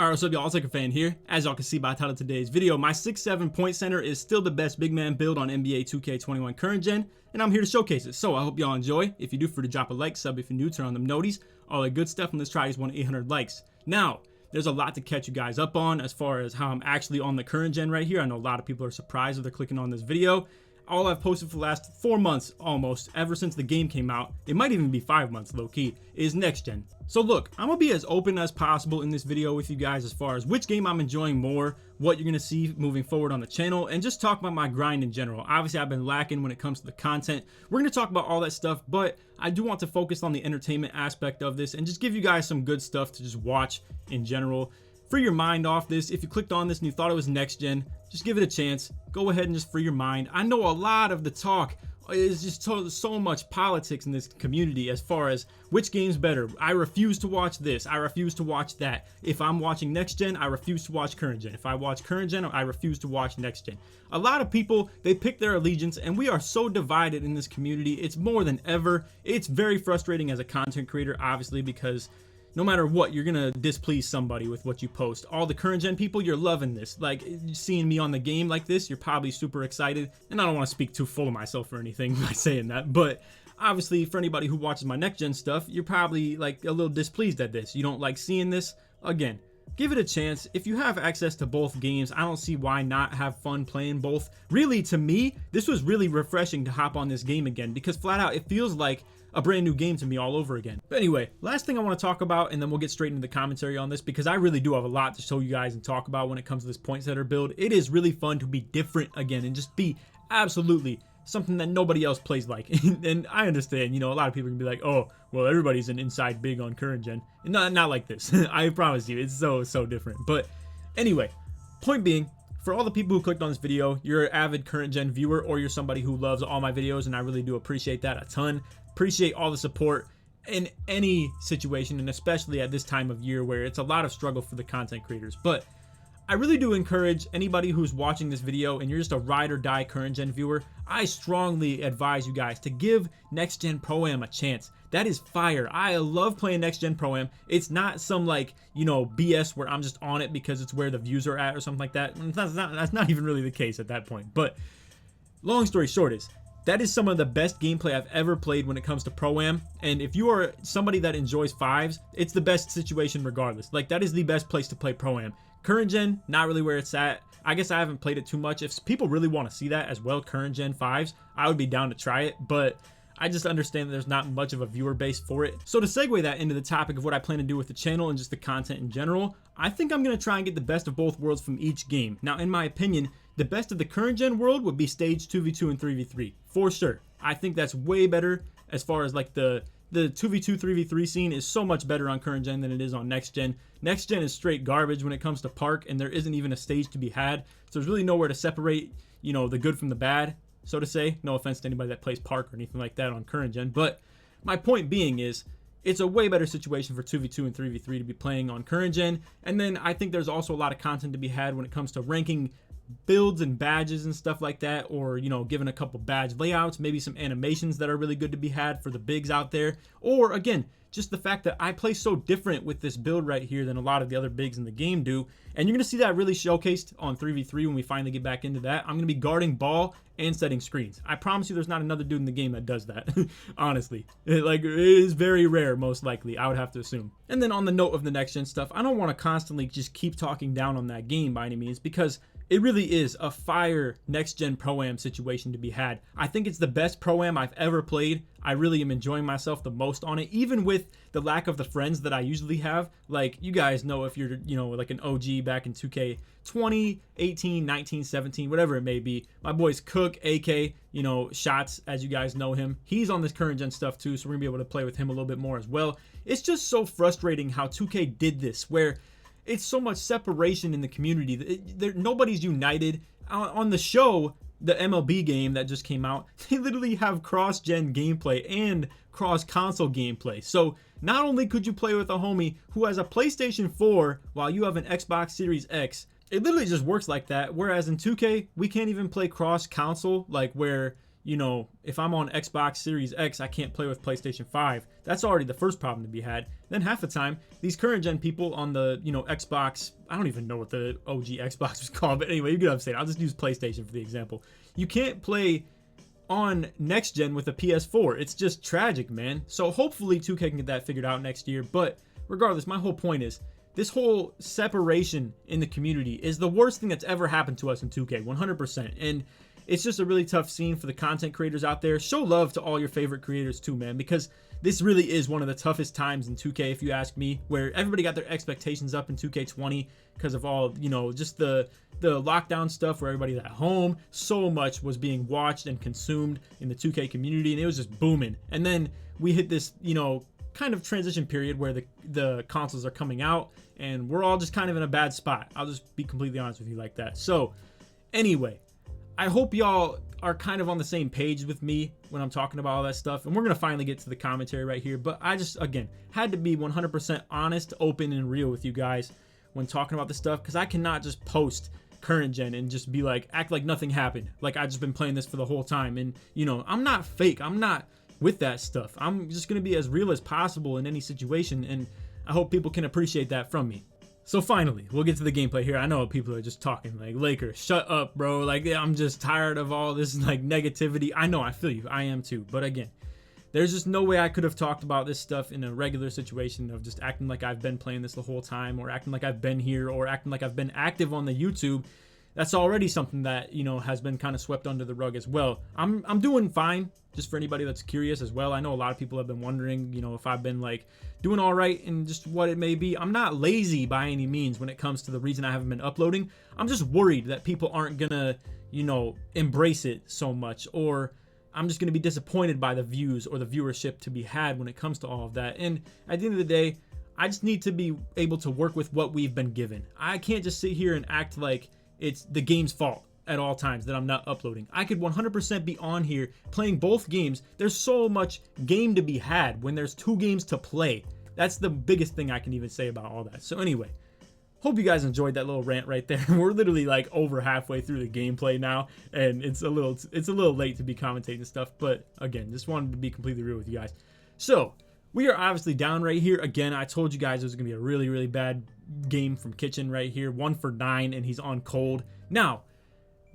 Alright, what's up y'all, it's LakerFan here. As y'all can see by the title of today's video, my 6'7" point center is still the best big man build on NBA 2K21 current gen, and I'm here to showcase it. So I hope y'all enjoy. If you do, for to drop a like, sub if you're new, turn on them noties, all that good stuff, and let's try these 1-800 likes. Now, there's a lot to catch you guys up on as far as how I'm actually on the current gen right here. I know a lot of people are surprised if they're clicking on this video. All I've posted for the last 4 months, almost, ever since the game came out, it might even be 5 months low-key, is next gen. So look, I'm gonna be as open as possible in this video with you guys as far as which game I'm enjoying more, what you're gonna see moving forward on the channel, and just talk about my grind in general. Obviously, I've been lacking when it comes to the content. We're gonna talk about all that stuff, but I do want to focus on the entertainment aspect of this and just give you guys some good stuff to just watch in general. Free your mind off this. If you clicked on this and you thought it was next gen, just give it a chance. Go ahead and just free your mind. I know a lot of the talk is just so much politics in this community as far as which game's better. I refuse to watch this. I refuse to watch that. If I'm watching next gen, I refuse to watch current gen. If I watch current gen, I refuse to watch next gen. A lot of people, they pick their allegiance, and we are so divided in this community. It's more than ever. It's very frustrating as a content creator, obviously, because no matter what, you're gonna displease somebody with what you post. All the current gen people, you're loving this. Like, seeing me on the game like this, you're probably super excited. And I don't want to speak too full of myself or anything by saying that, but obviously for anybody who watches my next gen stuff, you're probably like a little displeased at this. You don't like seeing this. Again, give it a chance. If you have access to both games, I don't see why not have fun playing both. Really, to me, this was really refreshing to hop on this game again, because flat out it feels like a brand new game to me all over again. But anyway, last thing I want to talk about, and then we'll get straight into the commentary on this, because I really do have a lot to show you guys and talk about when it comes to this point setter build. It is really fun to be different again and just be absolutely something that nobody else plays like. And I understand, you know, a lot of people can be like, oh, well, everybody's an inside big on current gen. Not like this. I promise you, it's so different. But anyway, point being, for all the people who clicked on this video, you're an avid current gen viewer, or you're somebody who loves all my videos, and I really do appreciate that a ton. Appreciate all the support in any situation, and especially at this time of year where it's a lot of struggle for the content creators. But I really do encourage anybody who's watching this video and you're just a ride or die current gen viewer, I strongly advise you guys to give next gen Pro-Am a chance. That is fire. I love playing next gen Pro-Am. It's not some, like, you know, BS where I'm just on it because it's where the views are at or something like that. That's not even really the case at that point. But long story short is, that is some of the best gameplay I've ever played when it comes to Pro-Am. And if you are somebody that enjoys fives, it's the best situation regardless. Like, that is the best place to play Pro-Am. Current gen, not really where it's at. I guess I haven't played it too much. If people really want to see that as well, current gen fives, I would be down to try it. But I just understand that there's not much of a viewer base for it. So to segue that into the topic of what I plan to do with the channel and just the content in general, I think I'm going to try and get the best of both worlds from each game. Now, in my opinion, the best of the current gen world would be stage 2v2 and 3v3, for sure. I think that's way better as far as like the 2v2, 3v3 scene is so much better on current gen than it is on next gen. Next gen is straight garbage when it comes to park, and there isn't even a stage to be had. So there's really nowhere to separate, you know, the good from the bad, so to say. No offense to anybody that plays park or anything like that on current gen. But my point being is, it's a way better situation for 2v2 and 3v3 to be playing on current gen. And then I think there's also a lot of content to be had when it comes to ranking builds and badges and stuff like that, or, you know, giving a couple badge layouts, maybe some animations that are really good to be had for the bigs out there. Or again, just the fact that I play so different with this build right here than a lot of the other bigs in the game do. And you're going to see that really showcased on 3v3 when we finally get back into that. I'm going to be guarding ball and setting screens. I promise you there's not another dude in the game that does that. Honestly. It is very rare, most likely, I would have to assume. And then on the note of the next gen stuff, I don't want to constantly just keep talking down on that game by any means, because it really is a fire next gen Pro-Am situation to be had. I think it's the best Pro-Am I've ever played. I really am enjoying myself the most on it, even with the lack of the friends that I usually have. Like, you guys know, if you're, you know, like an OG back in 2K20, 18, 19, 17, whatever it may be. My boy's Cook, AK, you know, Shots, as you guys know him. He's on this current gen stuff too, so we're gonna be able to play with him a little bit more as well. It's just so frustrating how 2K did this, where it's so much separation in the community. Nobody's united. On the show, the MLB game that just came out, they literally have cross-gen gameplay and cross-console gameplay. So not only could you play with a homie who has a PlayStation 4 while you have an Xbox Series X, it literally just works like that. Whereas in 2K, we can't even play cross-console, like where you know, if I'm on Xbox Series X, I can't play with PlayStation 5. That's already the first problem to be had. Then half the time, these current gen people on the, you know, Xbox, I don't even know what the OG Xbox was called, but anyway, you get what I'm saying. I'll just use PlayStation for the example. You can't play on next gen with a PS4. It's just tragic, man. So hopefully 2K can get that figured out next year. But regardless, my whole point is this whole separation in the community is the worst thing that's ever happened to us in 2K, 100%. And it's just a really tough scene for the content creators out there. Show love to all your favorite creators too, man, because this really is one of the toughest times in 2K, if you ask me, where everybody got their expectations up in 2K20 because of all, you know, just the lockdown stuff where everybody's at home. So much was being watched and consumed in the 2K community, and it was just booming. And then we hit this, you know, kind of transition period where the consoles are coming out, and we're all just kind of in a bad spot. I'll just be completely honest with you like that. So anyway, I hope y'all are kind of on the same page with me when I'm talking about all that stuff, and we're going to finally get to the commentary right here. But I just, again, had to be 100% honest, open, and real with you guys when talking about this stuff, because I cannot just post current gen and just be like, act like nothing happened, like I've just been playing this for the whole time. And, you know, I'm not fake. I'm not with that stuff. I'm just going to be as real as possible in any situation, and I hope people can appreciate that from me. So finally, we'll get to the gameplay here. I know people are just talking like, Laker, shut up, bro. Like, I'm just tired of all this like negativity. I know, I feel you. I am too. But again, there's just no way I could have talked about this stuff in a regular situation of just acting like I've been playing this the whole time, or acting like I've been here, or acting like I've been active on the YouTube. That's already something that, you know, has been kind of swept under the rug as well. I'm doing fine, just for anybody that's curious as well. I know a lot of people have been wondering, you know, if I've been like doing all right and just what it may be. I'm not lazy by any means when it comes to the reason I haven't been uploading. I'm just worried that people aren't gonna, you know, embrace it so much, or I'm just gonna be disappointed by the views or the viewership to be had when it comes to all of that. And at the end of the day, I just need to be able to work with what we've been given. I can't just sit here and act like it's the game's fault at all times that I'm not uploading. I could 100% be on here playing both games. There's so much game to be had when there's two games to play. That's the biggest thing I can even say about all that. So anyway, hope you guys enjoyed that little rant right there. We're literally like over halfway through the gameplay now, and it's a little late to be commentating stuff, but again, just wanted to be completely real with you guys. So we are obviously down right here. Again, I told you guys it was gonna be a really, really bad game from Kitchen right here. 1 for 9, and he's on cold. Now,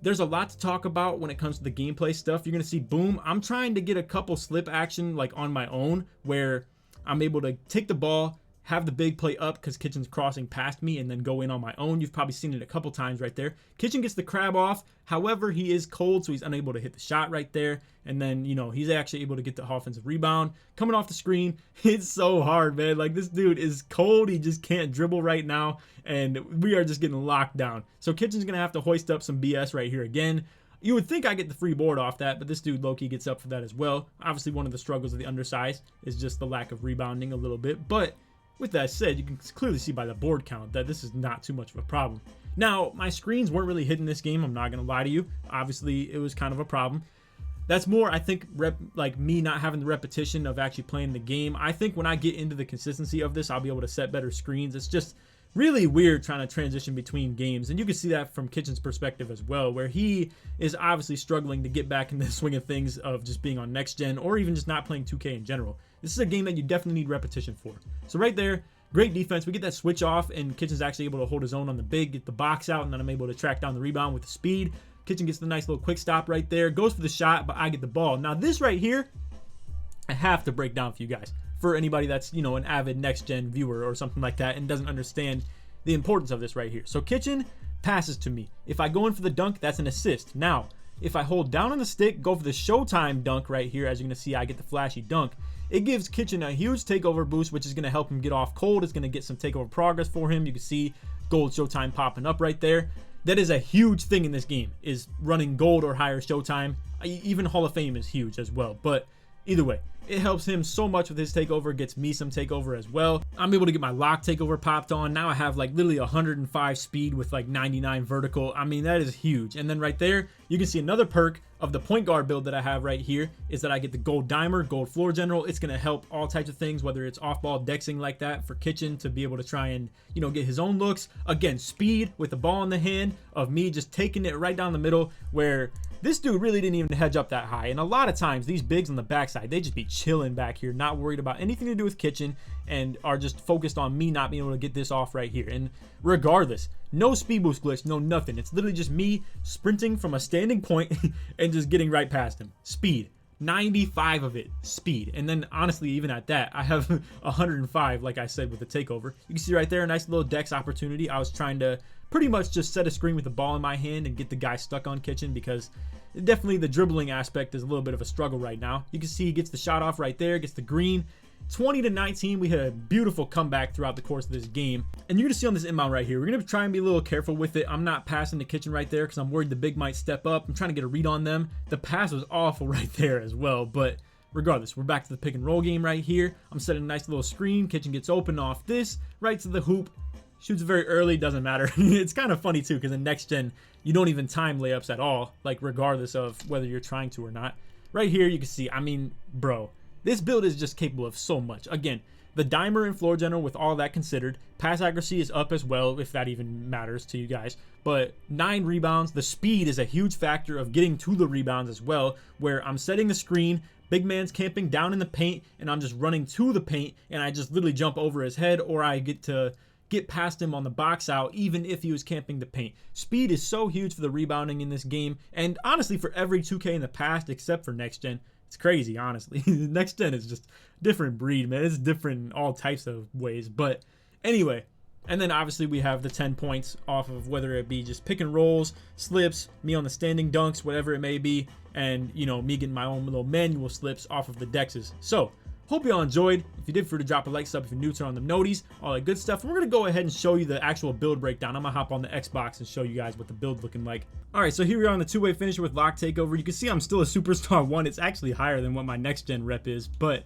there's a lot to talk about when it comes to the gameplay stuff. You're gonna see, boom, I'm trying to get a couple slip action like on my own, where I'm able to take the ball, have the big play up because Kitchen's crossing past me, and then go in on my own. You've probably seen it a couple times right there. Kitchen gets the crab off. However, he is cold, so he's unable to hit the shot right there. And then, you know, he's actually able to get the offensive rebound. Coming off the screen, it's so hard, man. Like, this dude is cold. He just can't dribble right now, and we are just getting locked down. So Kitchen's going to have to hoist up some BS right here again. You would think I get the free board off that, but this dude low-key gets up for that as well. Obviously, one of the struggles of the undersize is just the lack of rebounding a little bit, but with that said, you can clearly see by the board count that this is not too much of a problem. Now, my screens weren't really hitting this game. I'm not going to lie to you. Obviously, it was kind of a problem. That's more, I think, like me not having the repetition of actually playing the game. I think when I get into the consistency of this, I'll be able to set better screens. It's just really weird trying to transition between games, and you can see that from Kitchen's perspective as well, where he is obviously struggling to get back in the swing of things of just being on next gen, or even just not playing 2K in general. This is a game that you definitely need repetition for. So right there, great defense. We get that switch off, and Kitchen's actually able to hold his own on the big, get the box out, and then I'm able to track down the rebound with the speed. Kitchen gets the nice little quick stop right there, goes for the shot, but I get the ball. Now this right here, I have to break down for you guys. For anybody that's, you know, an avid next gen viewer or something like that and doesn't understand the importance of this right here. So Kitchen passes to me. If I go in for the dunk, that's an assist. Now, if I hold down on the stick, go for the Showtime dunk right here, as you're going to see, I get the flashy dunk. It gives Kitchen a huge takeover boost, which is going to help him get off cold. It's going to get some takeover progress for him. You can see gold Showtime popping up right there. That is a huge thing in this game, is running gold or higher Showtime. Even Hall of Fame is huge as well. But either way, it helps him so much with his takeover, gets me some takeover as well. I'm able to get my lock takeover popped on. Now I have like literally 105 speed with like 99 vertical. I mean, that is huge. And then right there, you can see another perk of the point guard build that I have right here is that I get the gold dimer, gold floor general. It's going to help all types of things, whether it's off-ball dexing like that for Kitchen to be able to try and, you know, get his own looks. Again, speed with the ball in the hand of me just taking it right down the middle, where This dude really didn't even hedge up that high. And a lot of times these bigs on the backside, they just be chilling back here, not worried about anything to do with kitchen, and are just focused on me not being able to get this off right here. And regardless, no speed boost glitch, no nothing. It's literally just me sprinting from a standing point and just getting right past him. Speed. 95 of it speed. And then honestly, even at that, I have 105, like I said, with the takeover. You can see right there a nice little dex opportunity. I was trying to pretty much just set a screen with the ball in my hand and get the guy stuck on kitchen, because definitely the dribbling aspect is a little bit of a struggle right now. You can see he gets the shot off right there, gets the green. 20-19, we had a beautiful comeback throughout the course of this game. And you're gonna see on this inbound right here, we're gonna try and be a little careful with it. I'm not passing the kitchen right there because I'm worried the big might step up. I'm trying to get a read on them. The pass was awful right there as well, but regardless, we're back to the pick and roll game right here. I'm setting a nice little screen. Kitchen gets open off this, right to the hoop. Shoots very early, doesn't matter. It's kind of funny too, because in next gen, you don't even time layups at all, like regardless of whether you're trying to or not. Right here, you can see, I mean, bro, this build is just capable of so much. Again, the dimer and floor general, with all that considered, pass accuracy is up as well, if that even matters to you guys. But 9 rebounds, the speed is a huge factor of getting to the rebounds as well, where I'm setting the screen, big man's camping down in the paint, and I'm just running to the paint, and I just literally jump over his head, or I get past him on the box out, even if he was camping the paint. Speed is so huge for the rebounding in this game, and honestly for every 2K in the past except for next gen. It's crazy, honestly. Next gen is just different breed, man. It's different in all types of ways. But anyway, and then obviously we have the 10 points off of whether it be just pick and rolls, slips, me on the standing dunks, whatever it may be, and you know, me getting my own little manual slips off of the dexes. So hope y'all enjoyed. If you did, feel free to drop a like, sub if you're new, turn on the noties, all that good stuff. We're gonna go ahead and show you the actual build breakdown. I'm gonna hop on the Xbox and show you guys what the build's looking like. All right, so here we are on the two-way finisher with lock takeover. You can see I'm still a superstar 1. It's actually higher than what my next gen rep is, but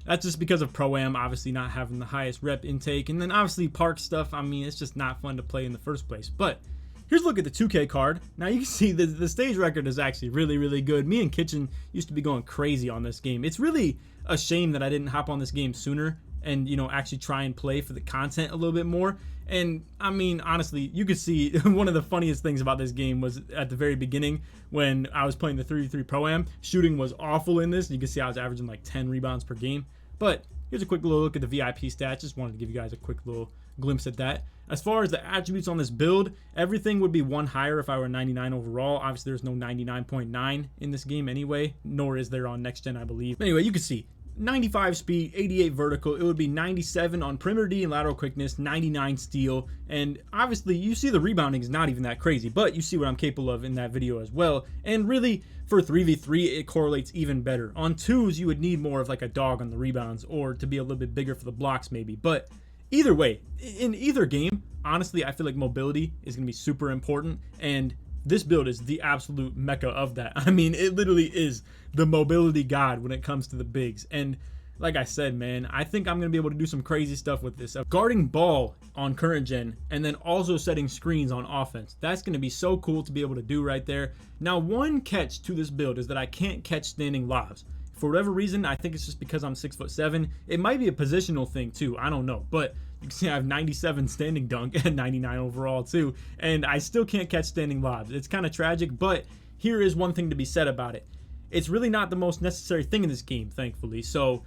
that's just because of Pro-Am, obviously not having the highest rep intake. And then obviously park stuff, I mean, it's just not fun to play in the first place. But here's a look at the 2K card. Now you can see the stage record is actually really, really good. Me and Kitchen used to be going crazy on this game. It's really a shame that I didn't hop on this game sooner and, you know, actually try and play for the content a little bit more. And I mean, honestly, you could see one of the funniest things about this game was at the very beginning when I was playing the 3v3 Pro-Am. Shooting was awful in this. You can see I was averaging like 10 rebounds per game. But here's a quick little look at the VIP stats. Just wanted to give you guys a quick little glimpse at that. As far as the attributes on this build, everything would be 1 higher if I were 99 overall. Obviously, there's no 99.9 in this game anyway, nor is there on next gen, I believe. But anyway, you can see 95 speed, 88 vertical. It would be 97 on perimeter D and lateral quickness, 99 steal. And obviously, you see the rebounding is not even that crazy, but you see what I'm capable of in that video as well. And really, for 3v3, it correlates even better. On 2s, you would need more of like a dog on the rebounds, or to be a little bit bigger for the blocks maybe. But either way, in either game, honestly, I feel like mobility is going to be super important, and this build is the absolute mecca of that. I mean, it literally is the mobility god when it comes to the bigs. And like I said, man, I think I'm going to be able to do some crazy stuff with this. Guarding ball on current gen, and then also setting screens on offense. That's going to be so cool to be able to do right there. Now, one catch to this build is that I can't catch standing lobs. For whatever reason, I think it's just because I'm 6'7". It might be a positional thing too. I don't know. But you can see I have 97 standing dunk and 99 overall too. And I still can't catch standing lobs. It's kind of tragic, but here is one thing to be said about it. It's really not the most necessary thing in this game, thankfully. So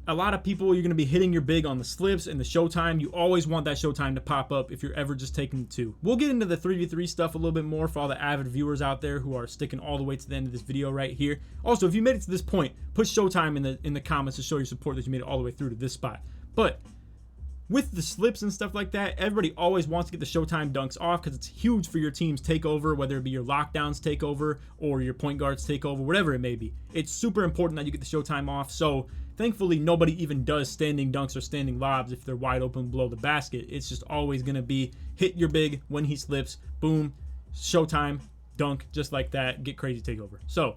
a lot of people, you're going to be hitting your big on the slips and the showtime. You always want that showtime to pop up if you're ever just taking the 2. We'll get into the 3v3 stuff a little bit more for all the avid viewers out there who are sticking all the way to the end of this video right here. Also, if you made it to this point, put showtime in the comments to show your support that you made it all the way through to this spot. But with the slips and stuff like that, everybody always wants to get the showtime dunks off because it's huge for your team's takeover, whether it be your lockdowns takeover or your point guards takeover, whatever it may be. It's super important that you get the showtime off. So thankfully, nobody even does standing dunks or standing lobs if they're wide open below the basket. It's just always going to be hit your big when he slips, boom, showtime, dunk, just like that, get crazy takeover. So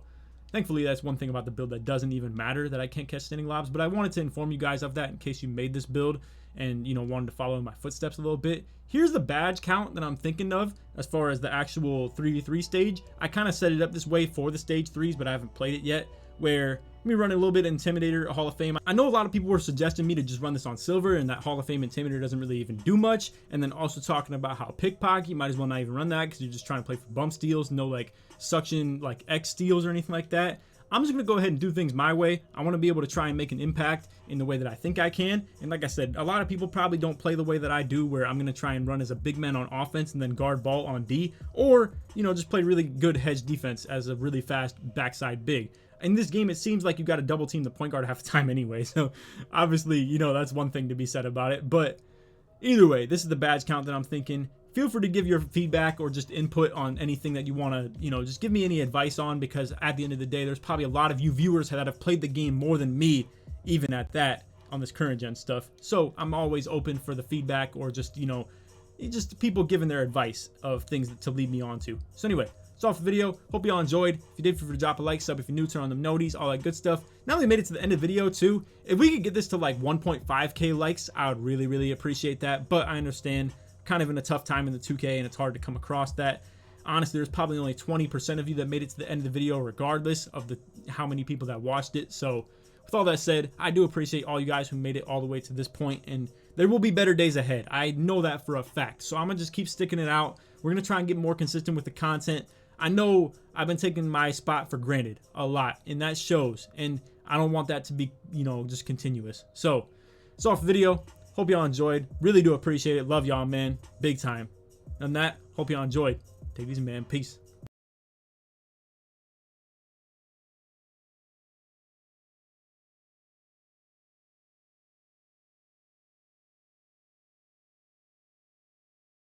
thankfully, that's one thing about the build that doesn't even matter, that I can't catch standing lobs. But I wanted to inform you guys of that in case you made this build and, you know, wanted to follow in my footsteps a little bit. Here's the badge count that I'm thinking of as far as the actual 3v3 stage. I kind of set it up this way for the stage 3s, but I haven't played it yet. where me running a little bit of Intimidator, Hall of Fame. I know a lot of people were suggesting me to just run this on silver, and that Hall of Fame Intimidator doesn't really even do much. And then also talking about how pickpocket, you might as well not even run that because you're just trying to play for bump steals, no like suction like X steals or anything like that. I'm just going to go ahead and do things my way. I want to be able to try and make an impact in the way that I think I can. And like I said, a lot of people probably don't play the way that I do, where I'm going to try and run as a big man on offense and then guard ball on D, or, you know, just play really good hedge defense as a really fast backside big. In this game, it seems like you got to double team the point guard half the time anyway. So obviously, you know, that's one thing to be said about it. But either way, this is the badge count that I'm thinking. Feel free to give your feedback or just input on anything that you want to, you know, just give me any advice on, because at the end of the day, there's probably a lot of you viewers that have played the game more than me, even at that, on this current gen stuff. So I'm always open for the feedback, or just, you know, just people giving their advice of things to lead me on to. So anyway, that's all for the video. Hope you all enjoyed. If you did, feel free to drop a like, sub if you're new, turn on the noties, all that good stuff. Now that we made it to the end of the video too, if we could get this to like 1.5k likes, I would really appreciate that. But I understand, kind of in a tough time in the 2K, and it's hard to come across that. Honestly, there's probably only 20% of you that made it to the end of the video, regardless of how many people that watched it. So with all that said, I do appreciate all you guys who made it all the way to this point, and there will be better days ahead. I know that for a fact. So I'm gonna just keep sticking it out. We're gonna try and get more consistent with the content. I know I've been taking my spot for granted a lot, and that shows, and I don't want that to be, you know, just continuous. So it's all for the video. Hope y'all enjoyed. Really do appreciate it. Love y'all, man. Big time. And that, hope y'all enjoyed. Take it easy, man. Peace.